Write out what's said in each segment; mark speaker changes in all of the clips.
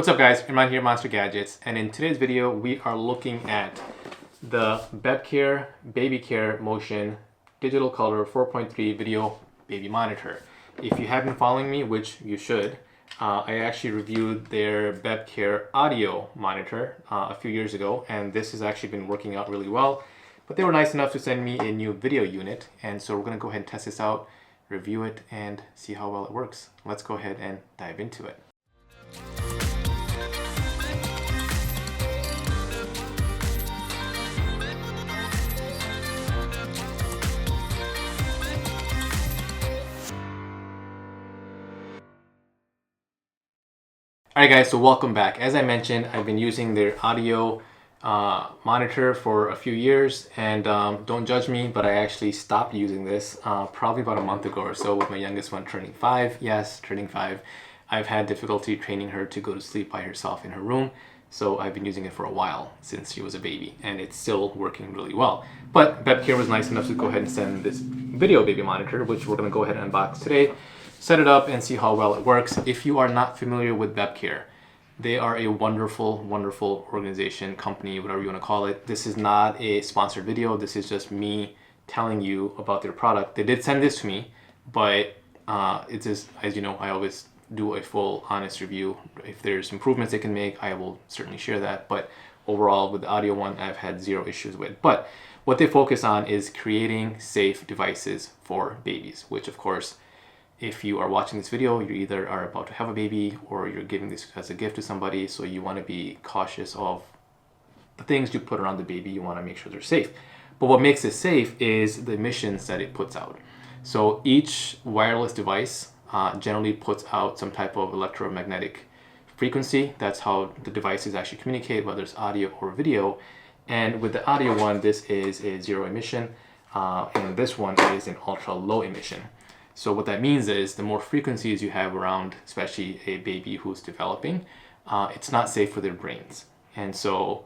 Speaker 1: What's up guys, Imran here, Monster Gadgets, and in today's video we are looking at the Bebcare Bebcare Motion digital color 4.3 video baby monitor. If you have been following me, which you should, I actually reviewed their Bebcare audio monitor a few years ago, and this has actually been working out really well. But they were nice enough to send me a new video unit, and so we're going to go ahead and test this out, review it, and see how well it works. Let's go ahead and dive into it. Alright guys, so welcome back. As I mentioned, I've been using their audio monitor for a few years, and don't judge me, but I actually stopped using this probably about a month ago or so with my youngest one turning 5. Yes, turning 5. I've had difficulty training her to go to sleep by herself in her room, so I've been using it for a while since she was a baby, and it's still working really well. But Bebcare was nice enough to go ahead and send this video baby monitor, which we're going to go ahead and unbox today, set it up, and see how well it works. If you are not familiar with Bebcare, they are a wonderful, wonderful organization, company, whatever you want to call it. This is not a sponsored video. This is just me telling you about their product. They did send this to me, but it's just, as you know, I always do a full, honest review. If there's improvements they can make, I will certainly share that. But overall, with the audio one, I've had zero issues with. But what they focus on is creating safe devices for babies, which of course, if you are watching this video, you either are about to have a baby or you're giving this as a gift to somebody, so you want to be cautious of the things you put around the baby. You want to make sure they're safe. But what makes it safe is the emissions that it puts out. So each wireless device generally puts out some type of electromagnetic frequency. That's how the devices actually communicate, whether it's audio or video. And with the audio one, this is a zero emission, and this one is an ultra low emission. So what that means is the more frequencies you have around, especially a baby who's developing, it's not safe for their brains. And so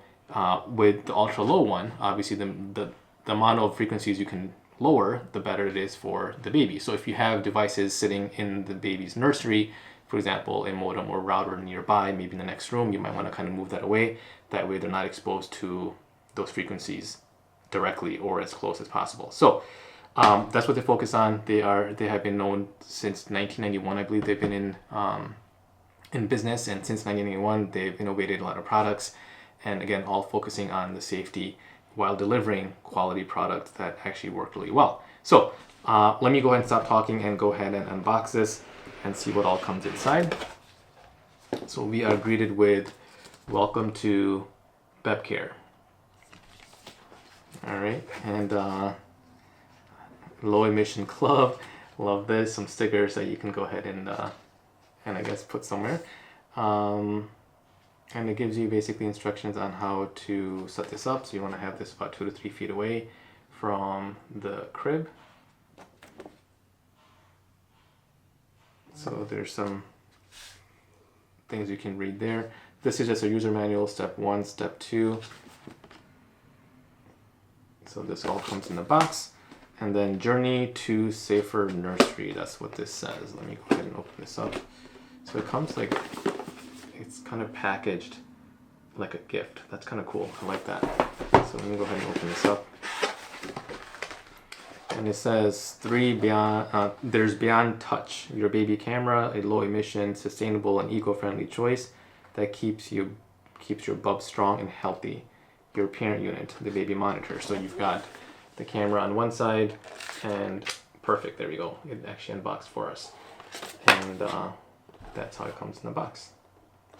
Speaker 1: with the ultra low one, obviously the amount of frequencies you can lower, the better it is for the baby. So if you have devices sitting in the baby's nursery, for example, a modem or router nearby, maybe in the next room, you might want to kind of move that away. That way they're not exposed to those frequencies directly or as close as possible. So that's what they focus on. They have been known since 1991. I believe they've been in business, and since 1991 they've innovated a lot of products, and again, all focusing on the safety while delivering quality products that actually work really well. So let me go ahead and stop talking and go ahead and unbox this and see what all comes inside. So we are greeted with "Welcome to Bebcare." All right, and low emission club, love this. Some stickers that you can go ahead and I guess put somewhere, and it gives you basically instructions on how to set this up. So you want to have this about 2 to 3 feet away from the crib. So there's some things you can read there. This is just a user manual, step 1, step 2. So this all comes in the box. And then Journey to Safer Nursery, that's what this says. Let me go ahead and open this up. So it comes like, it's kind of packaged like a gift. That's kind of cool, I like that. So let me go ahead and open this up. And it says there's Beyond Touch, your baby camera, a low emission, sustainable and eco-friendly choice that keeps your bub strong and healthy. Your parent unit, the baby monitor. So you've got the camera on one side, and perfect, there we go. It actually unboxed for us. And that's how it comes in the box.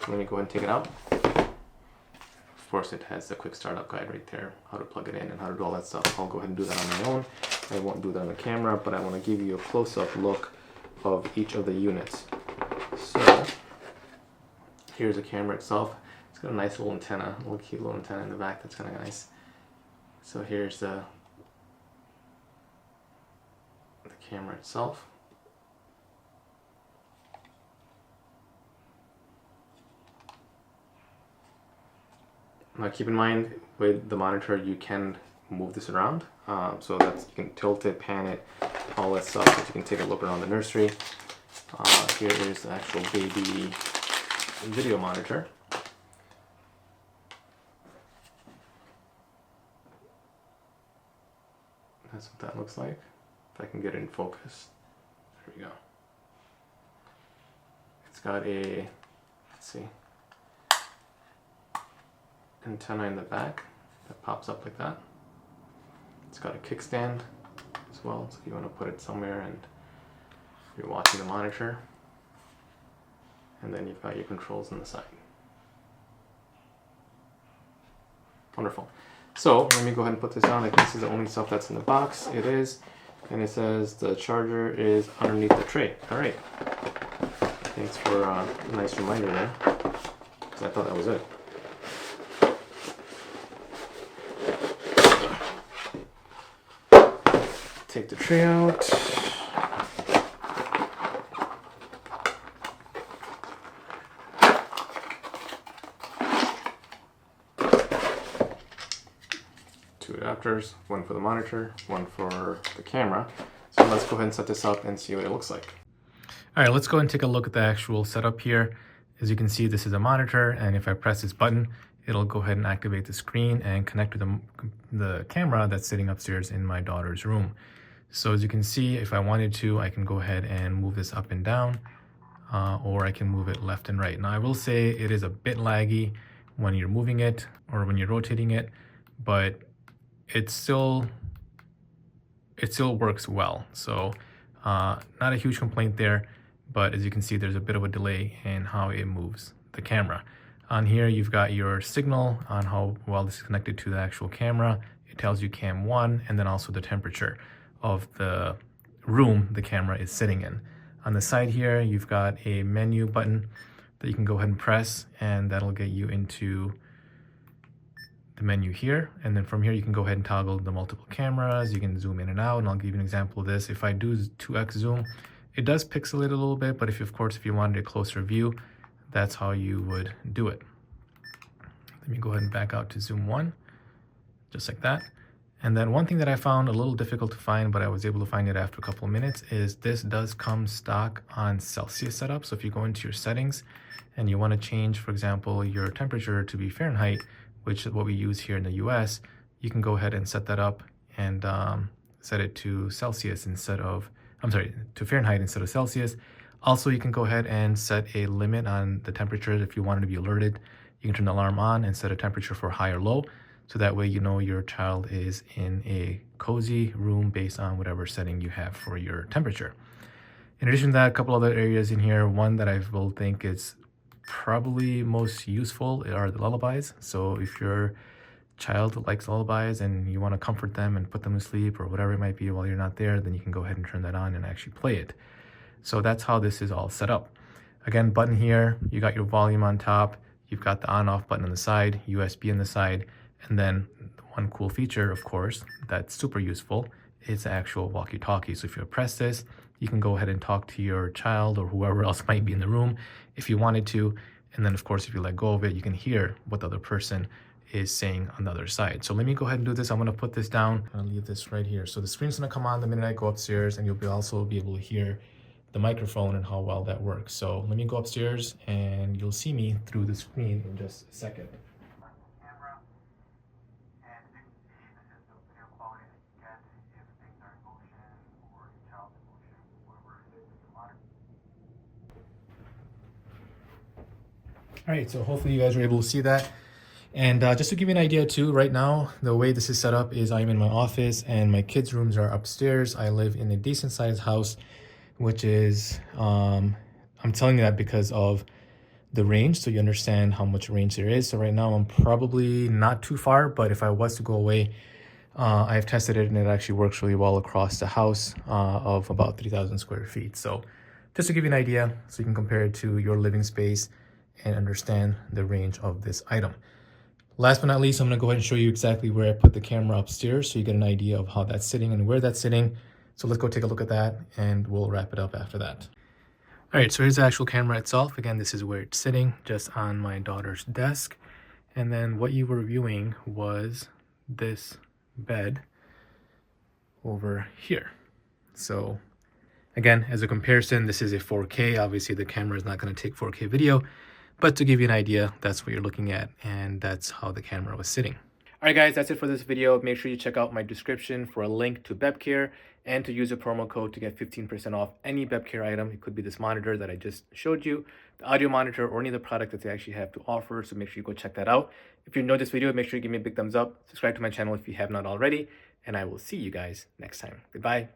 Speaker 1: Let me go ahead and take it out. Of course, it has the quick startup guide right there, how to plug it in and how to do all that stuff. I'll go ahead and do that on my own. I won't do that on the camera, but I want to give you a close-up look of each of the units. So here's the camera itself. It's got a nice little antenna, a little cute little antenna in the back. That's kind of nice. So here's the camera itself. Now keep in mind, with the monitor you can move this around, so that you can tilt it, pan it, all that stuff, so you can take a look around the nursery. Here is the actual baby video monitor. That's what that looks like. If I can get it in focus. There we go. It's got a, let's see, antenna in the back that pops up like that. It's got a kickstand as well, so if you want to put it somewhere and you're watching the monitor. And then you've got your controls on the side. Wonderful. So let me go ahead and put this down. I think this is the only stuff that's in the box. It is. And it says the charger is underneath the tray. All right. Thanks for a nice reminder there, because I thought that was it. Take the tray out. Two adapters, one for the monitor, one for the camera. So let's go ahead and set this up and see what it looks like. All right, let's go and take a look at the actual setup here. As you can see, this is a monitor, and if I press this button, it'll go ahead and activate the screen and connect to the camera that's sitting upstairs in my daughter's room. So as you can see, if I wanted to, I can go ahead and move this up and down, or I can move it left and right. Now I will say it is a bit laggy when you're moving it or when you're rotating it, but it still works well. So not a huge complaint there, but as you can see, there's a bit of a delay in how it moves the camera. On here, you've got your signal on how well this is connected to the actual camera. It tells you cam 1, and then also the temperature of the room the camera is sitting in. On the side here, you've got a menu button that you can go ahead and press, and that'll get you into the menu here. And then from here, you can go ahead and toggle the multiple cameras. You can zoom in and out, and I'll give you an example of this. If I do 2x zoom, it does pixelate a little bit, but if you wanted a closer view, that's how you would do it. Let me go ahead and back out to zoom 1, just like that. And then one thing that I found a little difficult to find, but I was able to find it after a couple of minutes, is this does come stock on Celsius setup. So if you go into your settings and you want to change, for example, your temperature to be Fahrenheit, which is what we use here in the US, you can go ahead and set that up and set it to Celsius instead of, to Fahrenheit instead of Celsius. Also, you can go ahead and set a limit on the temperature if you wanted to be alerted. You can turn the alarm on and set a temperature for high or low. So that way you know your child is in a cozy room based on whatever setting you have for your temperature. In addition to that, a couple other areas in here. One that I will think is probably most useful are the lullabies. So if your child likes lullabies and you want to comfort them and put them to sleep or whatever it might be while you're not there, then you can go ahead and turn that on and actually play it. So that's how this is all set up. Again, button here, you got your volume on top, you've got the on-off button on the side, USB on the side, and then one cool feature, of course, that's super useful is the actual walkie-talkie. So if you press this, you can go ahead and talk to your child or whoever else might be in the room if you wanted to. And then, of course, if you let go of it, you can hear what the other person is saying on the other side. So let me go ahead and do this. I'm going to put this down. I'm going to leave this right here. So the screen's going to come on the minute I go upstairs, and you'll also be able to hear the microphone and how well that works. So let me go upstairs and you'll see me through the screen in just a second. All right, so hopefully you guys are able to see that. And just to give you an idea too, right now, the way this is set up is I'm in my office and my kids' rooms are upstairs. I live in a decent sized house, which is, I'm telling you that because of the range, so you understand how much range there is. So right now I'm probably not too far, but if I was to go away, I have tested it and it actually works really well across the house of about 3,000 square feet. So just to give you an idea, so you can compare it to your living space and understand the range of this item. Last but not least, I'm going to go ahead and show you exactly where I put the camera upstairs so you get an idea of how that's sitting and where that's sitting. So let's go take a look at that and we'll wrap it up after that. All right, so here's the actual camera itself. Again, this is where it's sitting, just on my daughter's desk. And then what you were viewing was this bed over here. So again, as a comparison, this is a 4K. Obviously, the camera is not going to take 4K video. But to give you an idea, that's what you're looking at, and that's how the camera was sitting. All right, guys, that's it for this video. Make sure you check out my description for a link to Bebcare and to use a promo code to get 15% off any Bebcare item. It could be this monitor that I just showed you, the audio monitor, or any other product that they actually have to offer. So make sure you go check that out. If you enjoyed this video, make sure you give me a big thumbs up. Subscribe to my channel if you have not already. And I will see you guys next time. Goodbye.